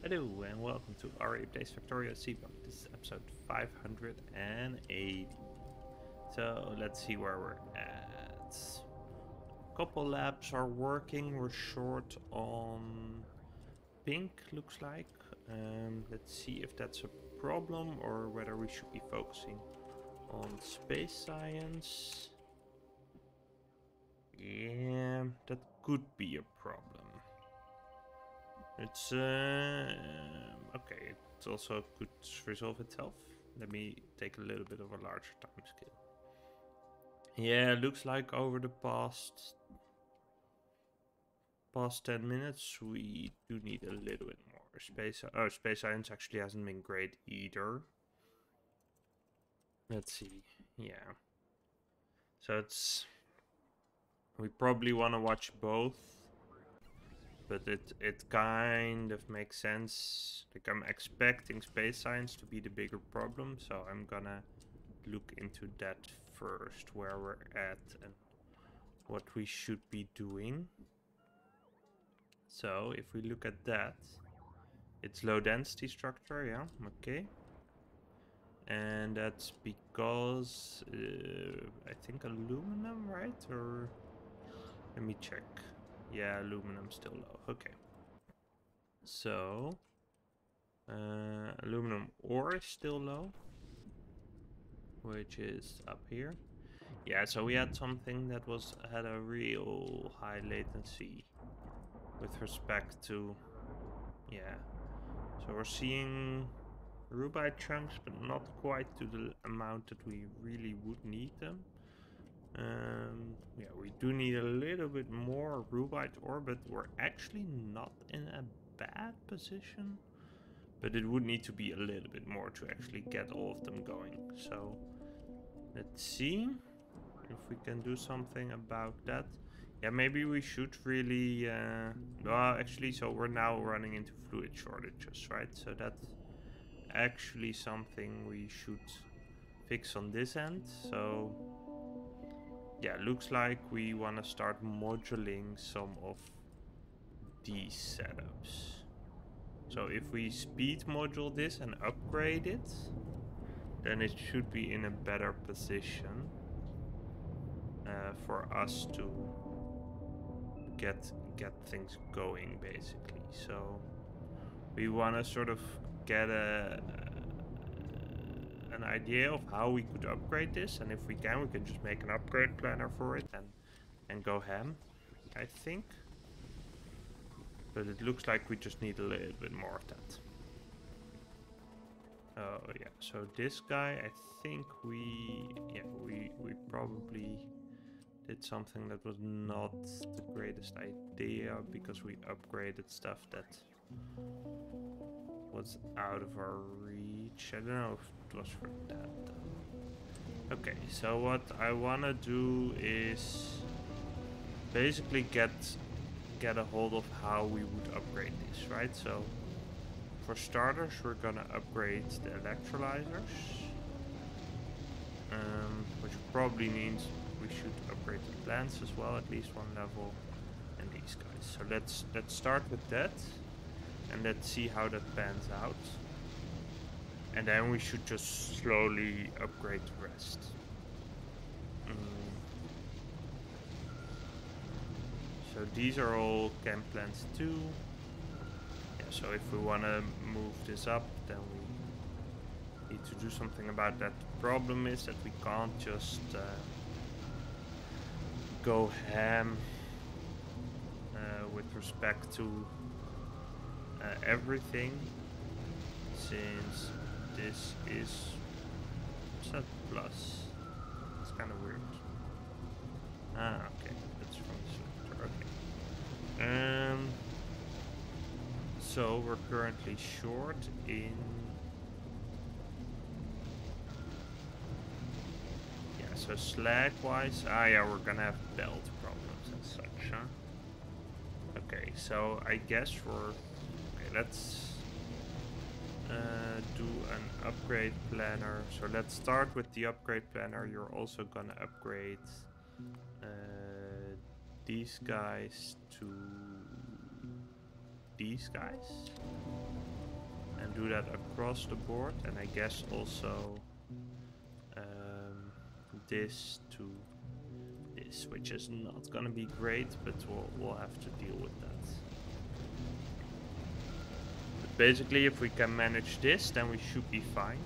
Hello and welcome to Aurei Plays Factorio 1.1 Seablock. This is episode 580. So let's see where we're at. A couple labs are working. We're short on pink, looks like. Let's see if that's a problem or whether we should be focusing on space science. Yeah, that could be a problem. It's okay. It also could resolve itself. Let me take a little bit of a larger time scale. Yeah, looks like over the past 10 minutes we do need a little bit more space science actually hasn't been great either. Let's see. Yeah. So we probably want to watch both. But it kind of makes sense. Like, I'm expecting space science to be the bigger problem, so I'm gonna look into that first, where we're at and what we should be doing. So if we look at that, it's low density structure, yeah, okay. And that's because I think aluminum, right? Or let me check. Yeah, aluminum's still low. Okay. So aluminum ore is still low, which is up here. Yeah, so we had something that had a real high latency with respect to, yeah. So we're seeing rubite chunks, but not quite to the amount that we really would need them. Yeah, we do need a little bit more rubite ore, but we're actually not in a bad position. But it would need to be a little bit more to actually get all of them going. So let's see if we can do something about that. Yeah, maybe we should really... well, actually, so we're now running into fluid shortages, right? So that's actually something we should fix on this end. So yeah, looks like we want to start moduling some of these setups. So if we speed module this and upgrade it, then it should be in a better position for us to get things going, basically. So we want to sort of get an idea of how we could upgrade this, and if we can just make an upgrade planner for it and go ham, I think. But it looks like we just need a little bit more of that. Oh yeah, so this guy, I think we probably did something that was not the greatest idea, because we upgraded stuff that was out of our reach. I don't know if it was for that though. Okay, so what I wanna do is basically get a hold of how we would upgrade this, right? So for starters, we're gonna upgrade the electrolyzers, which probably means we should upgrade the plants as well, at least one level, and these guys. So let's start with that, and let's see how that pans out. And then we should just slowly upgrade the rest. So these are all chem plants too. Yeah, so if we want to move this up, then we need to do something about that. The problem is that we can't just go ham with respect to everything, since this is set plus. It's kind of weird. Ah, okay, that's from the selector. Okay. So we're currently short in... yeah, so slag-wise, yeah, we're gonna have belt problems and such, huh? Okay, so I guess we're... okay, let's do an upgrade planner. So let's start with the upgrade planner. You're also gonna upgrade these guys to these guys. and do that across the board, and I guess also this to this, which is not gonna be great, but we'll have to deal with that. But basically, if we can manage this, then we should be fine.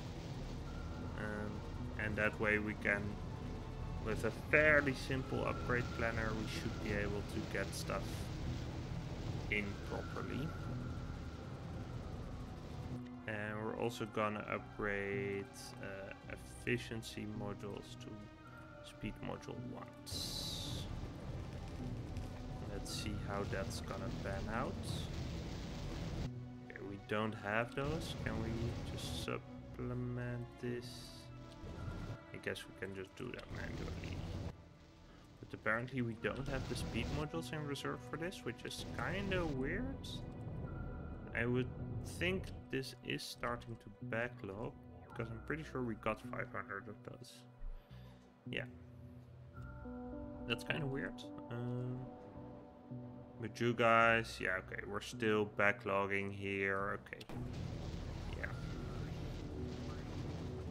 And that way we can, with a fairly simple upgrade planner, we should be able to get stuff in properly. And we're also gonna upgrade efficiency modules to speed module once. Let's see how that's gonna pan out. Okay, we don't have those. Can we just supplement this? I guess we can just do that manually. But apparently we don't have the speed modules in reserve for this, which is kinda weird. I would think this is starting to backlog, because I'm pretty sure we got 500 of those. Yeah. That's kind of weird. But you guys, yeah, okay, we're still backlogging here, okay. Yeah.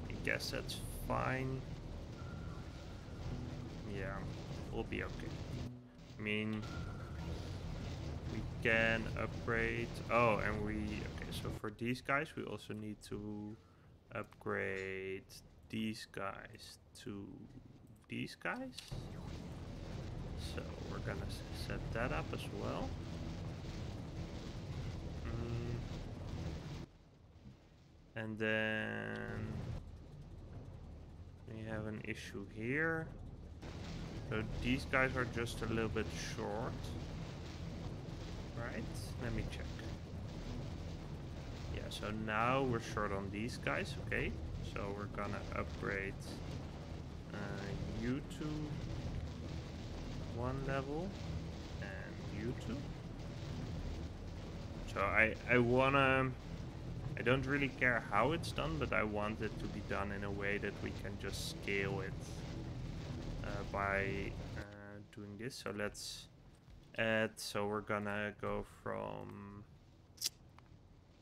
I guess that's fine. Yeah, we'll be okay. I mean, we can upgrade. Oh, and okay, so for these guys, we also need to upgrade these guys to these guys. So we're gonna set that up as well. And then we have an issue here. So these guys are just a little bit short. Right? Let me check. Yeah, so now we're short on these guys, okay. So we're gonna upgrade you to 1 level and you two. So I wanna, I don't really care how it's done, but I want it to be done in a way that we can just scale it by doing this. So let's add, so we're gonna go from,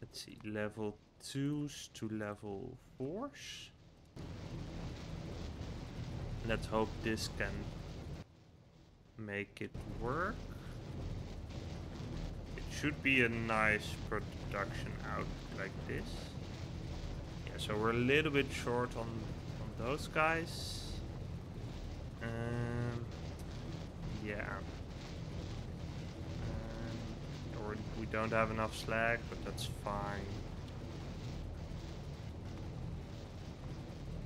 let's see, level 2s to level 4s. Let's hope this can make it work. It should be a nice production out like this. Yeah, so we're a little bit short on those guys. Yeah. We don't have enough slag, but that's fine.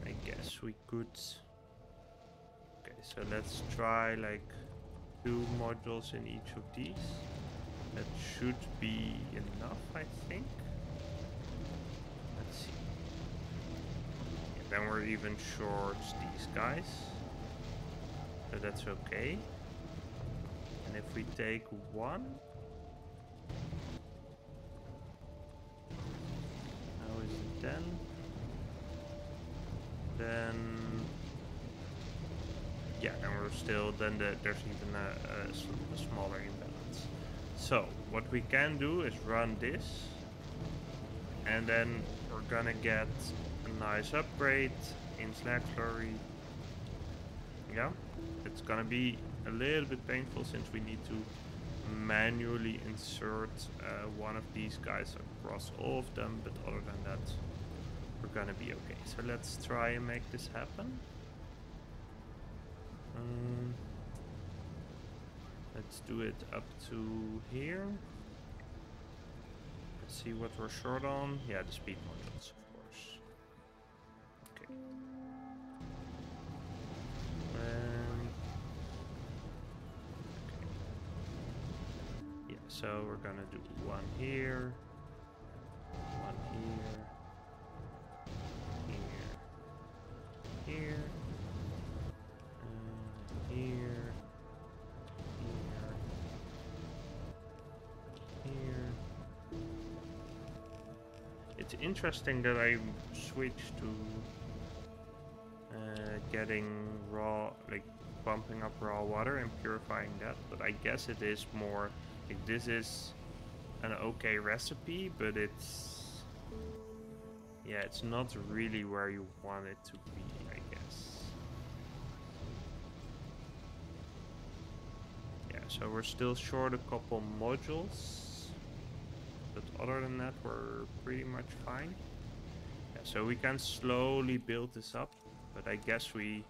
I guess we could. Okay, so let's try like 2 modules in each of these. That should be enough, I think. Let's see. And then we're even short these guys. So that's okay. And if we take 1. How is it then? Then yeah, then we're still, then there's even a smaller imbalance. So what we can do is run this, and then we're gonna get a nice upgrade in slag flurry. Yeah, it's gonna be a little bit painful since we need to manually insert one of these guys across all of them, but other than that, we're gonna be okay. So let's try and make this happen. Let's do it up to here. Let's see what we're short on. Yeah, the speed modules, of course. Okay. Yeah, so we're gonna do 1 here, 1 here, here, here, here. It's interesting that I switched to getting raw, like pumping up raw water and purifying that, but I guess it is more like this is an okay recipe, but it's Yeah, it's not really where you want it to be, I guess. Yeah, so we're still short a couple modules. But other than that, we're pretty much fine. Yeah, so we can slowly build this up. But I guess we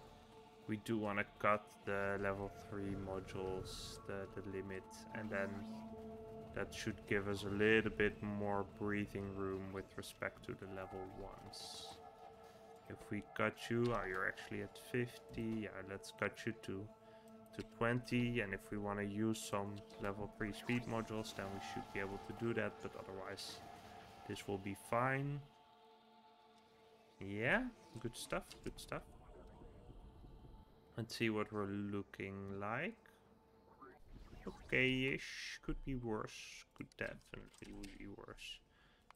do want to cut the level 3 modules, the limit. And then that should give us a little bit more breathing room with respect to the level 1s. If we cut you, you're actually at 50. Yeah, let's cut you to 20. And if we want to use some level 3 speed modules, then we should be able to do that. But otherwise, this will be fine. Yeah, good stuff, good stuff. Let's see what we're looking like. Okay-ish. Could be worse. Could definitely be worse.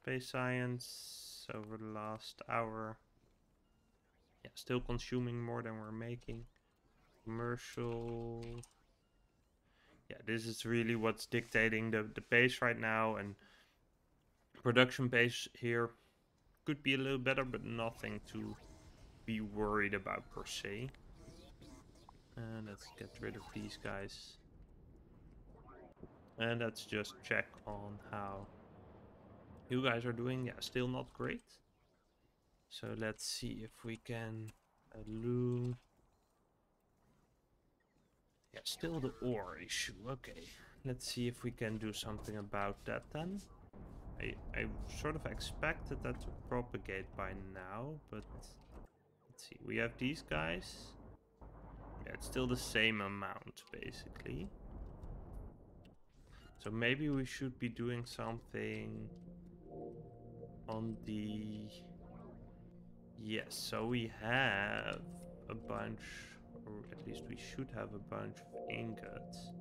Space science over the last hour. Yeah, still consuming more than we're making. Commercial. Yeah, this is really what's dictating the pace right now. And production pace here could be a little better, but nothing to be worried about per se. And let's get rid of these guys. And let's just check on how you guys are doing. Yeah, still not great. So let's see if we can loom. Yeah, still the ore issue. Okay, let's see if we can do something about that then. I sort of expected that to propagate by now, but let's see. We have these guys. Yeah, it's still the same amount basically. So maybe we should be doing something on the... Yes, so we have a bunch, or at least we should have a bunch of ingots.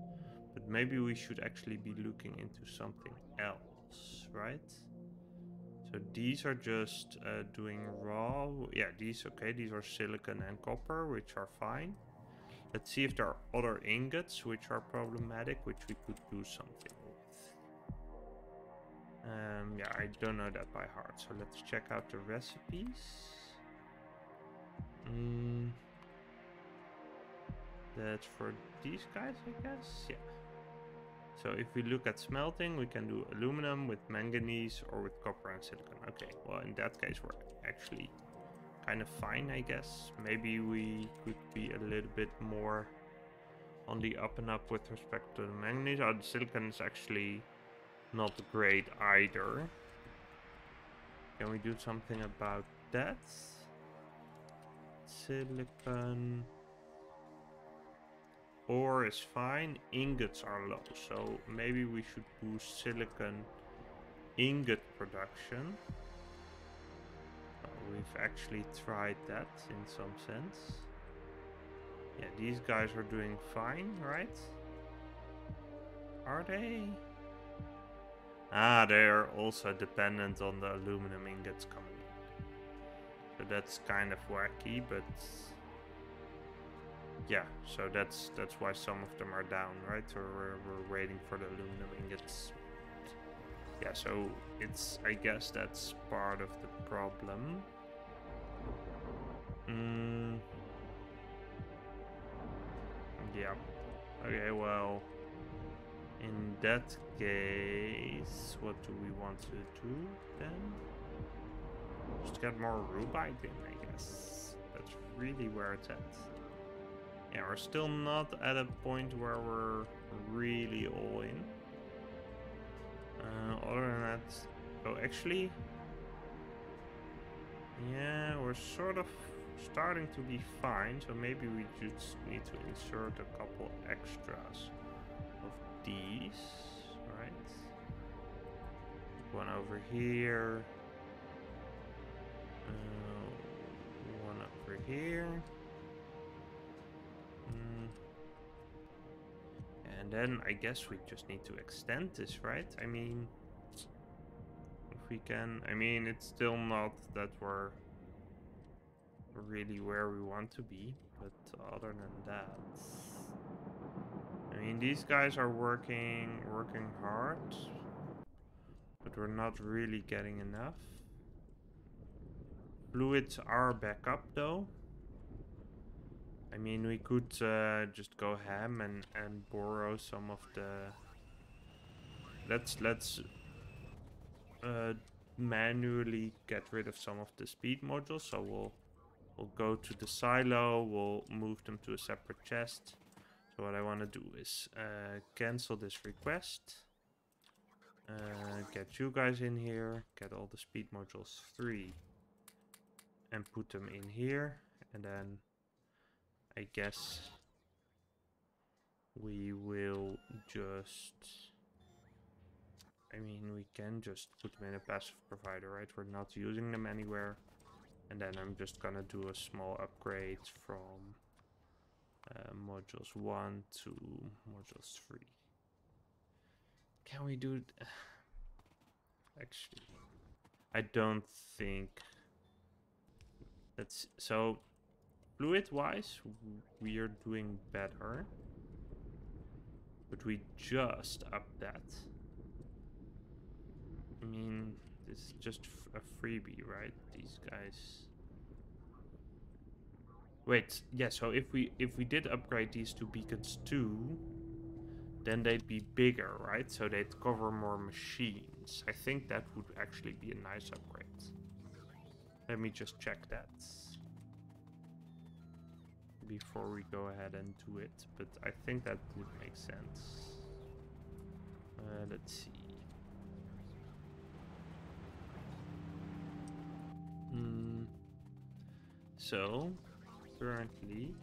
But maybe we should actually be looking into something else, right? So these are just doing raw. Yeah, these, okay, these are silicon and copper, which are fine. Let's see if there are other ingots which are problematic, which we could do something with. Yeah, I don't know that by heart, so let's check out the recipes. That's for these guys, I guess. Yeah. So if we look at smelting, we can do aluminum with manganese or with copper and silicon. Okay, well in that case we're actually kind of fine, I guess. Maybe we could be a little bit more on the up and up with respect to the manganese. Oh, the silicon is actually not great either. Can we do something about that? Silicon... Ore is fine, ingots are low, so maybe we should boost silicon ingot production. We've actually tried that in some sense. Yeah, these guys are doing fine, right? Are they? Ah, they're also dependent on the aluminum ingots coming in. So that's kind of wacky, but... Yeah, so that's why some of them are down, right? Or we're waiting for the aluminum ingots. Yeah, so it's, I guess that's part of the problem. Yeah. Okay, well, in that case, what do we want to do then? Just get more rubite in, I guess. That's really where it's at. Yeah, we're still not at a point where we're really all in. Other than that... Oh, actually... Yeah, we're sort of starting to be fine. So maybe we just need to insert a couple extras of these, right? One over here. One over here. And then I guess we just need to extend this, right? I mean, if we can... I mean, it's still not that we're really where we want to be, but other than that... I mean, these guys are working hard, but we're not really getting enough. Fluids are back up though. I mean, we could just go ham and borrow some of the... Let's manually get rid of some of the speed modules. So we'll go to the silo. We'll move them to a separate chest. So what I want to do is cancel this request. Get you guys in here. Get all the speed modules 3. And put them in here. And then I guess we will just... I mean, we can just put them in a passive provider, right? We're not using them anywhere. And then I'm just gonna do a small upgrade from modules 1 to modules 3. Can we do it? Actually, I don't think that's so. Fluid wise, we are doing better, but we just up that. I mean, this is just a freebie, right? These guys. Wait, yeah. So if we did upgrade these to beacons too, then they'd be bigger, right? So they'd cover more machines. I think that would actually be a nice upgrade. Let me just check that before we go ahead and do it. But I think that would make sense. Let's see. So, currently,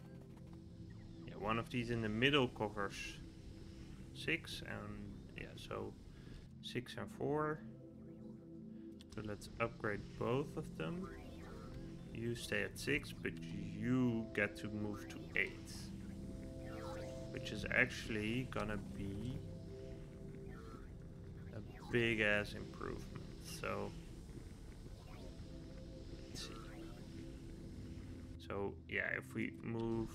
yeah, one of these in the middle covers 6 and yeah, so 6 and 4. So let's upgrade both of them. You stay at 6, but you get to move to 8, which is actually gonna be a big ass improvement. So let's see. So yeah, if we move,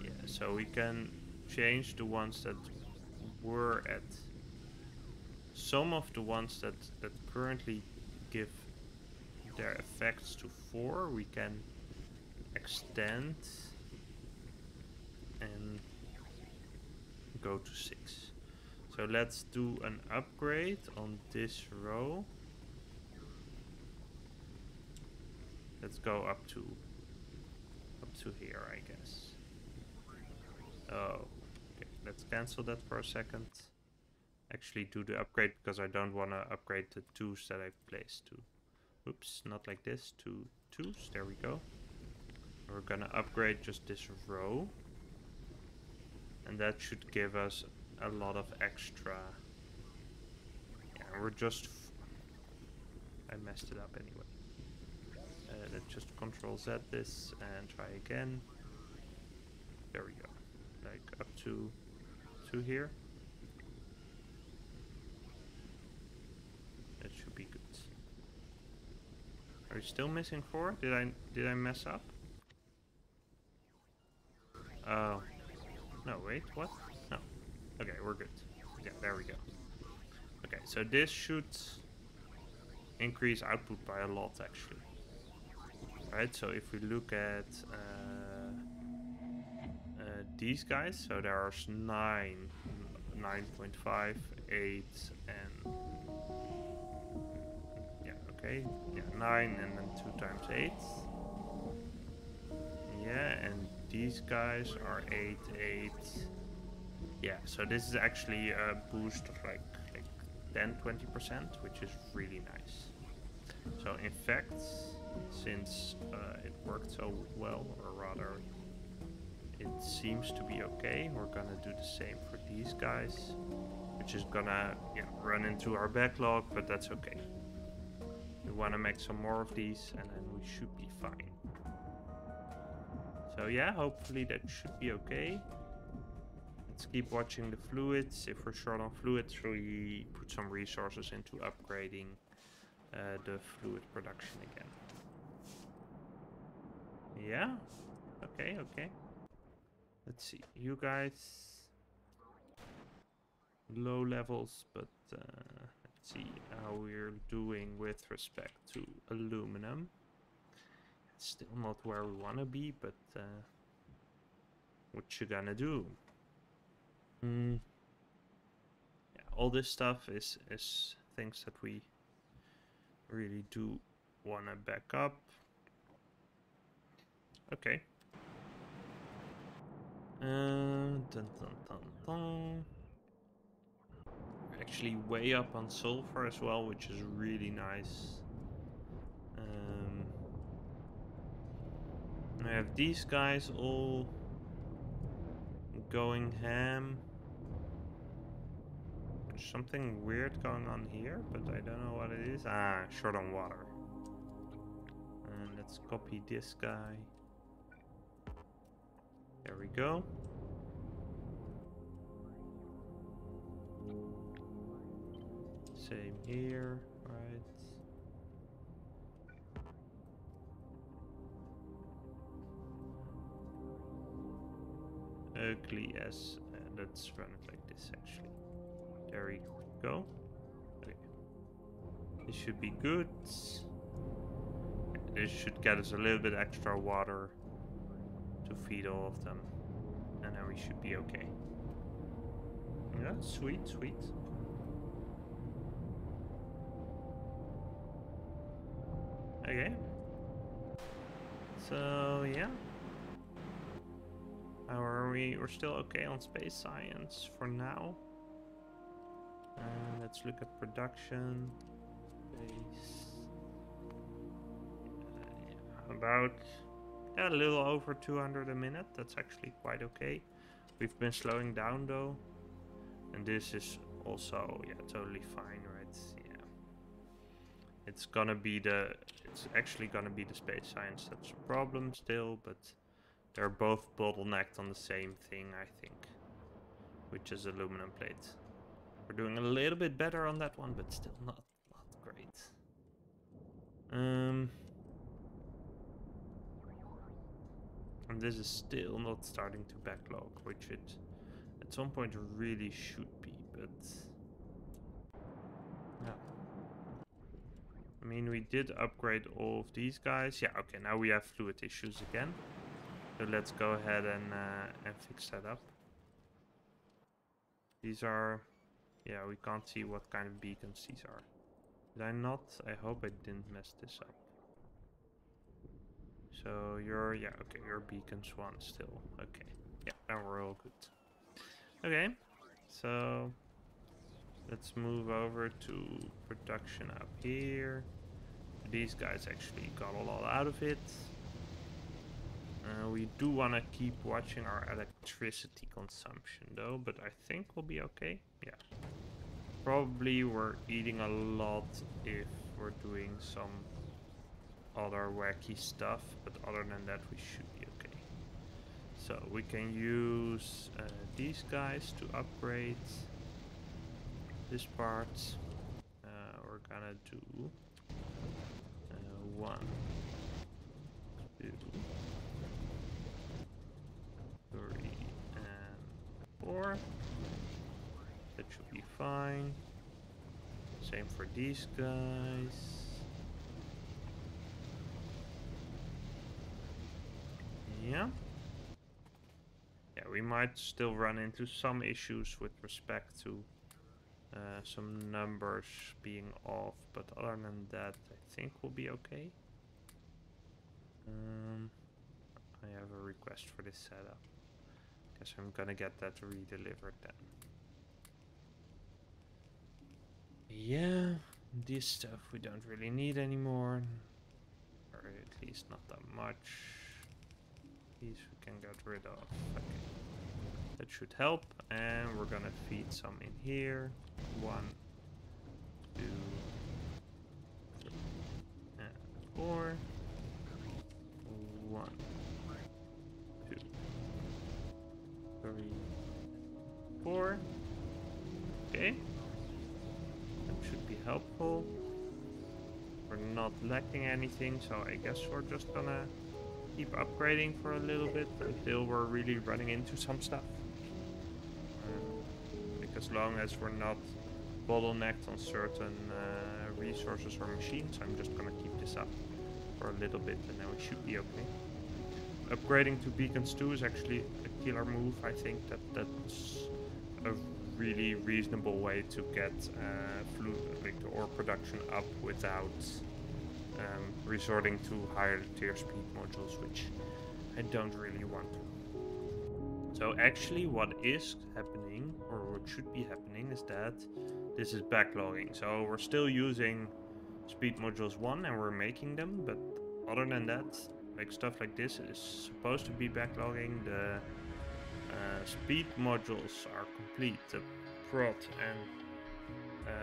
yeah, so we can change the ones that were at. Some of the ones that currently give their effects to 4, we can extend and go to 6. So let's do an upgrade on this row. Let's go up to here, I guess. Oh, okay. Let's cancel that for a second. Actually do the upgrade because I don't want to upgrade the 2s that I've placed to. Oops, not like this. 2 2s. There we go. We're gonna upgrade just this row, and that should give us a lot of extra. Yeah, we're just. I messed it up anyway. Let's just Control Z this and try again. There we go. Like up to here. That should be good. Are you still missing 4? Did I mess up? Oh. No, wait, what? No. Okay, we're good. Yeah, there we go. Okay, so this should increase output by a lot actually. Right, so if we look at these guys, so there's 9, 9.5, 8, and yeah, okay, yeah, 9 and then 2 times 8. Yeah, and these guys are 8, 8. Yeah, so this is actually a boost of like 10-20%, which is really nice. So in fact, since it worked so well, or rather it seems to be okay, we're gonna do the same for these guys, which is gonna run into our backlog, but that's okay. We want to make some more of these and then we should be fine. So yeah, hopefully that should be okay. Let's keep watching the fluids. If we're short on fluids, we put some resources into upgrading the fluid production again. Yeah, okay. Let's see, you guys low levels, but let's See how we're doing with respect to aluminum. It's still not where we want to be, but what you gonna do? Yeah, all this stuff is things that we really do want to back up. Okay. Dun, dun, dun, dun. We're actually way up on sulfur as well, which is really nice. I have these guys all going ham. There's something weird going on here, but I don't know what it is. Ah, short on water. And let's copy this guy. There we go. Same here, right? Ugly as let's run it like this actually. There we go. Okay. This should be good. This should get us a little bit extra water to feed all of them. And then we should be okay. Yeah, sweet, sweet. Okay. So, yeah. How are we? We're still okay on space science for now. Let's look at production. Space. Yeah, about a little over 200 a minute. That's actually quite okay. We've been slowing down though. And this is also, yeah, totally fine, right? Yeah. It's actually gonna be the space science that's a problem still, but they're both bottlenecked on the same thing, I think, which is aluminum plate. We're doing a little bit better on that one, but still not great. And this is still not starting to backlog, which it at some point really should be, but yeah. I mean, we did upgrade all of these guys. Yeah, okay, now we have fluid issues again. So let's go ahead and fix that up. These are, yeah, we can't see what kind of beacons these are. Did I not? I hope I didn't mess this up. So you're, yeah, okay, you're beacons 1 still. Okay, yeah, now we're all good. Okay, so let's move over to production up here. These guys actually got a lot out of it. We do want to keep watching our electricity consumption though, but I think we'll be okay. Yeah. Probably we're eating a lot if we're doing some other wacky stuff, but other than that we should be okay. So we can use these guys to upgrade this part. We're gonna do 1, 2, 3, and 4. That should be fine. Same for these guys. Yeah. Yeah, we might still run into some issues with respect to some numbers being off, but other than that, I think we'll be okay. I have a request for this setup. Guess I'm gonna get that redelivered then. Yeah, this stuff we don't really need anymore, or at least not that much. These we can get rid of. Okay. That should help, and we're gonna feed some in here. 1, 2, 3, and 4. 1, 2, 3, 4. Okay. That should be helpful. We're not lacking anything, so I guess we're just gonna keep upgrading for a little bit until we're really running into some stuff. Like as long as we're not bottlenecked on certain resources or machines. I'm just gonna keep this up for a little bit and then we should be okay. Upgrading to beacons 2 is actually a killer move. I think that's a really reasonable way to get the ore production up without resorting to higher tier speed modules, which I don't really want to. So actually what is happening, or what should be happening, is that this is backlogging. So we're still using speed modules 1 and we're making them, but other than that, like stuff like this is supposed to be backlogging. The speed modules are complete, the prod and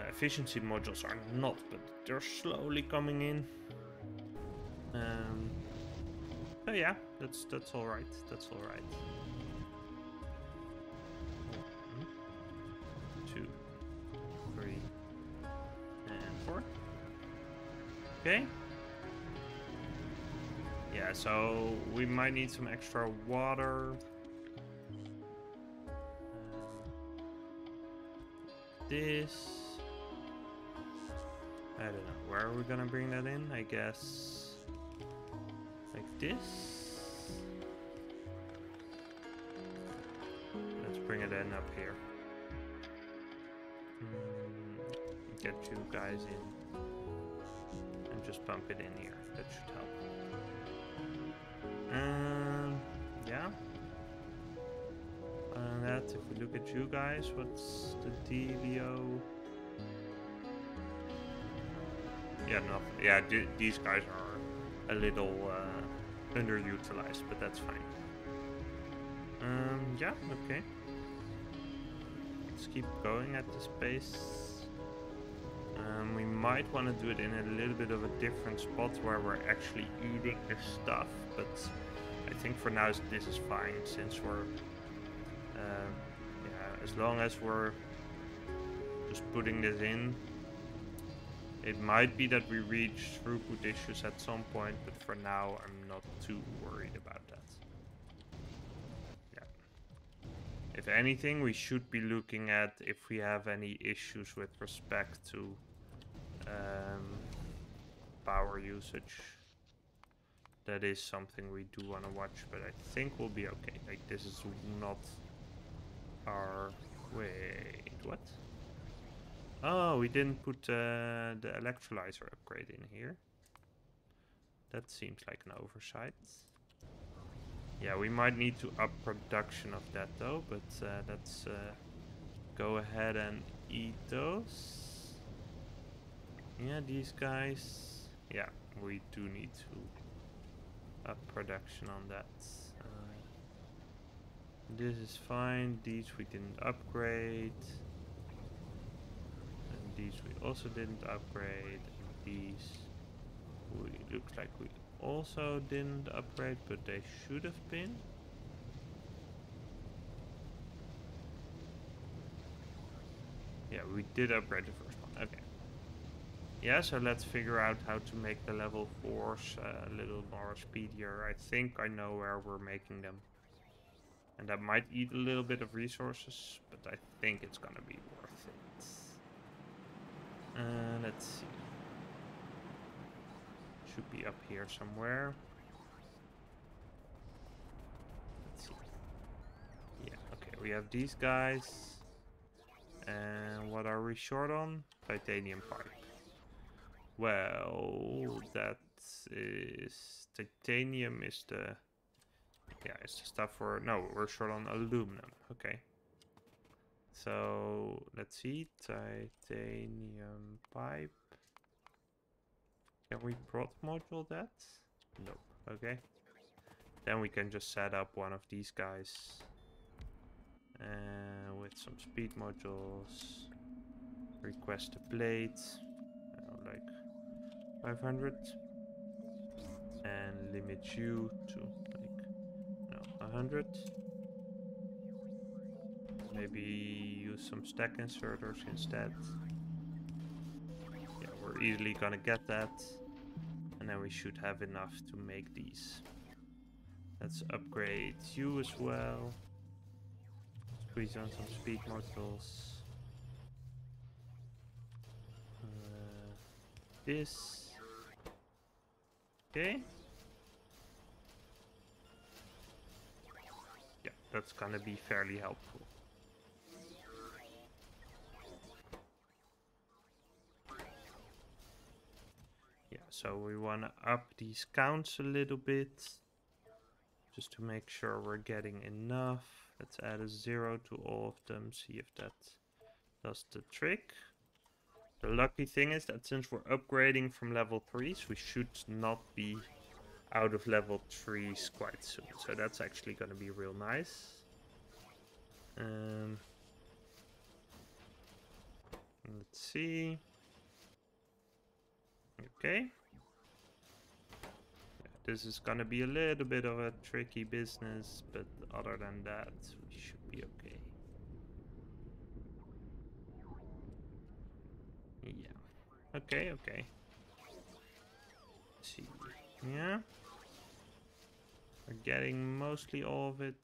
efficiency modules are not, but they're slowly coming in. So yeah, that's all right. That's all right. 1, 2, 3, and 4. Okay. Yeah, so we might need some extra water. This. I don't know. Where are we gonna bring that in? I guess like this. Let's bring it in up here. Get you guys in and just pump it in here. That should help. Yeah. That if we look at you guys, what's the dealio? Yeah, no. Yeah, these guys are a little underutilized, but that's fine. Yeah, okay. Let's keep going at this pace. We might want to do it in a little bit of a different spot where we're actually eating the stuff, but I think for now this is fine since we're, yeah, as long as we're just putting this in. It might be that we reach throughput issues at some point, but for now I'm not too worried about that. Yeah. If anything, we should be looking at if we have any issues with respect to power usage. That is something we do want to watch, but I think we'll be okay. Like, this is not our... Wait, what? Oh, we didn't put the electrolyzer upgrade in here. That seems like an oversight. Yeah, we might need to up production of that though, but let's go ahead and eat those. Yeah, these guys. Yeah, we do need to up production on that. This is fine. These we didn't upgrade. And these we also didn't upgrade. And these looks like we also didn't upgrade, but they should have been. Yeah, we did upgrade the first one. Okay. Yeah, so let's figure out how to make the level 4s a little more speedier. I think I know where we're making them. And that might eat a little bit of resources, but I think it's gonna be worth it. Let's see. Should be up here somewhere. Let's see. Yeah, okay, we have these guys. And what are we short on? Titanium pipe. Well, that is... Titanium is the... Yeah, it's the stuff for... No, we're short on aluminum. Okay. So, let's see. Titanium pipe. Can we prod module that? Nope. Okay. Then we can just set up one of these guys. With some speed modules. Request a plate. Like 500. And limit you to like, no, 100. Maybe use some stack inserters instead. Yeah, we're easily gonna get that. And then we should have enough to make these. Let's upgrade you as well. Squeeze on some speed modules. this. Okay. Yeah, that's gonna be fairly helpful. Yeah, so we want to up these counts a little bit, just to make sure we're getting enough. Let's add a 0 to all of them, see if that does the trick. The lucky thing is that since we're upgrading from level 3s, we should not be out of level 3s quite soon. So that's actually going to be real nice. Let's see. Okay. Yeah, this is going to be a little bit of a tricky business, but other than that, we should be okay. Yeah. Okay, okay. Let's see. Yeah. We're getting mostly all of it.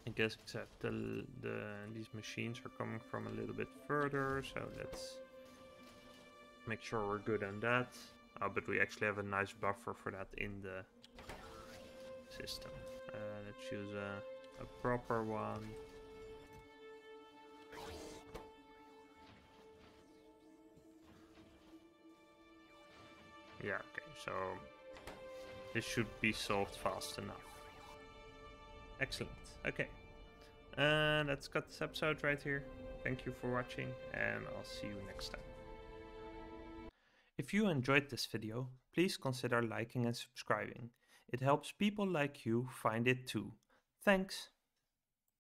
I guess except these machines are coming from a little bit further, so let's make sure we're good on that. Oh, but we actually have a nice buffer for that in the system. Let's use a proper one. Yeah, okay, so this should be solved fast enough. Excellent, okay. Let's cut this episode right here. Thank you for watching, and I'll see you next time. If you enjoyed this video, please consider liking and subscribing. It helps people like you find it too. Thanks!